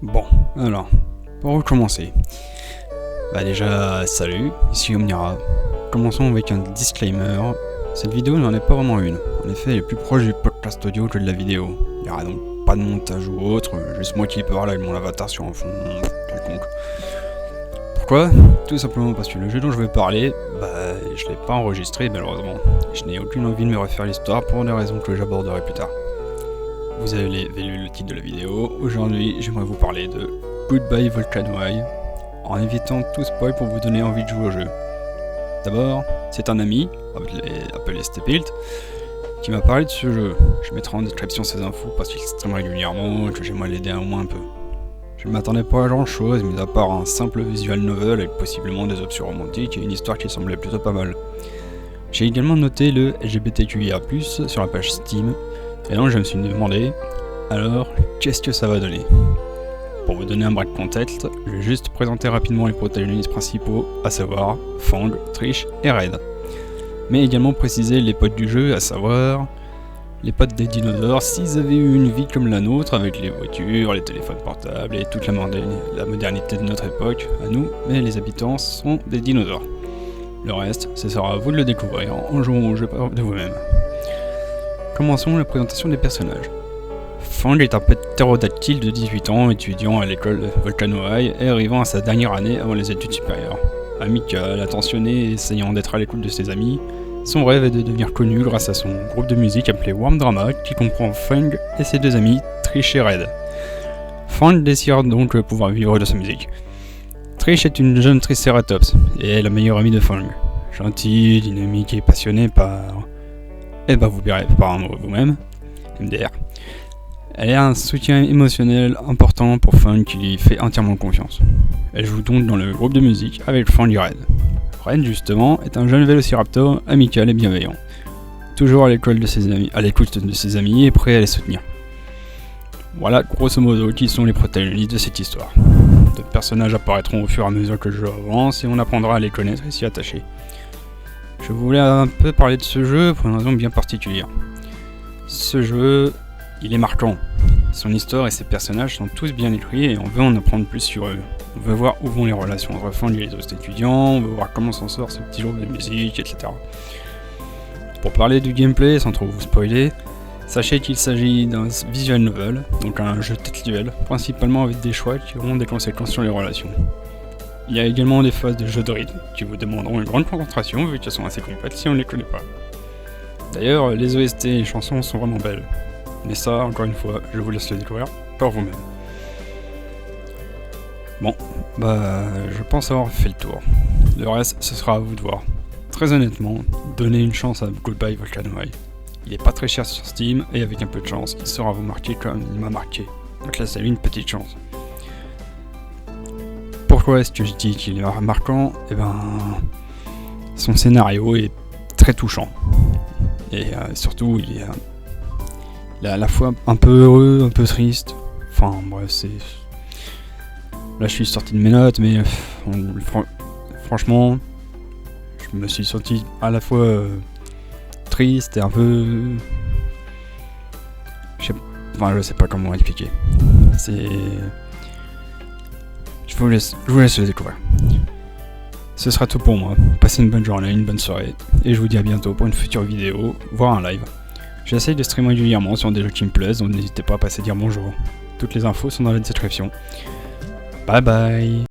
Bon, alors, pour recommencer. Déjà, salut, ici Omnira. Commençons avec un disclaimer. Cette vidéo n'en est pas vraiment une. En effet, elle est plus proche du podcast audio que de la vidéo. Il n'y aura donc pas de montage ou autre, juste moi qui parle avec mon avatar sur un fond quelconque. Pourquoi ? Tout simplement parce que le jeu dont je vais parler, je l'ai pas enregistré malheureusement. Je n'ai aucune envie de me refaire l'histoire pour des raisons que j'aborderai plus tard. Vous avez lu le titre de la vidéo. Aujourd'hui, j'aimerais vous parler de Goodbye Volcano High, en évitant tout spoil pour vous donner envie de jouer au jeu. D'abord, c'est un ami, appelé Stepilt, qui m'a parlé de ce jeu. Je mettrai en description ses infos parce qu'il s'exprime régulièrement et que j'aimerais l'aider au moins un peu. Je ne m'attendais pas à grand chose, mis à part un simple visual novel avec possiblement des options romantiques et une histoire qui semblait plutôt pas mal. J'ai également noté le LGBTQIA+, sur la page Steam, et donc je me suis demandé, alors qu'est-ce que ça va donner ? Pour vous donner un bref contexte, je vais juste présenter rapidement les protagonistes principaux, à savoir Fang, Trish et Red. Mais également préciser les potes du jeu, à savoir les potes des dinosaures, s'ils avaient eu une vie comme la nôtre, avec les voitures, les téléphones portables et toute la modernité de notre époque, à nous, mais les habitants sont des dinosaures. Le reste, ce sera à vous de le découvrir en jouant au jeu de vous-même. Commençons la présentation des personnages. Fang est un ptérodactyle de 18 ans, étudiant à l'école Volcano High et arrivant à sa dernière année avant les études supérieures. Amical, attentionné et essayant d'être à l'écoute de ses amis, son rêve est de devenir connu grâce à son groupe de musique appelé Warm Drama qui comprend Fang et ses deux amis Trish et Red. Fang décide donc pouvoir vivre de sa musique. Trish est une jeune Triceratops et est la meilleure amie de Fang. Gentille, dynamique et passionnée par... vous verrez par un mot vous-même, MDR. Elle a un soutien émotionnel important pour Fang qui lui fait entièrement confiance. Elle joue donc dans le groupe de musique avec Fang et Red. Red, justement, est un jeune vélociraptor amical et bienveillant. Toujours à l'écoute de ses amis et prêt à les soutenir. Voilà, grosso modo, qui sont les protagonistes de cette histoire. D'autres personnages apparaîtront au fur et à mesure que le jeu avance et on apprendra à les connaître et s'y attacher. Je voulais un peu parler de ce jeu pour une raison bien particulière. Ce jeu, il est marquant. Son histoire et ses personnages sont tous bien écrits et on veut en apprendre plus sur eux. On veut voir où vont les relations entre Fang et les autres étudiants, on veut voir comment s'en sort ce petit groupe de musique, etc. Pour parler du gameplay, sans trop vous spoiler, sachez qu'il s'agit d'un visual novel, donc un jeu textuel, principalement avec des choix qui auront des conséquences sur les relations. Il y a également des phases de jeu de rythme qui vous demanderont une grande concentration vu qu'elles sont assez complètes si on ne les connaît pas. D'ailleurs, les OST et les chansons sont vraiment belles. Mais ça, encore une fois, je vous laisse le découvrir par vous-même. Bon, je pense avoir fait le tour. Le reste, ce sera à vous de voir. Très honnêtement, donnez une chance à Goodbye Volcano High. Il est pas très cher sur Steam et avec un peu de chance, il saura vous marquer comme il m'a marqué. Donc là, c'est une petite chance. Pourquoi est-ce que je dis qu'il est marquant ? Son scénario est très touchant. Et surtout, il est à la fois un peu heureux, un peu triste. Enfin, bref, c'est... Là, je suis sorti de mes notes, mais franchement, je me suis senti à la fois triste et un peu... je sais pas comment expliquer. Je vous laisse le découvrir. Ce sera tout pour moi. Passez une bonne journée, une bonne soirée, et je vous dis à bientôt pour une future vidéo, voire un live. J'essaye de streamer régulièrement sur des jeux qui me plaisent, donc n'hésitez pas à passer dire bonjour. Toutes les infos sont dans la description. Bye bye.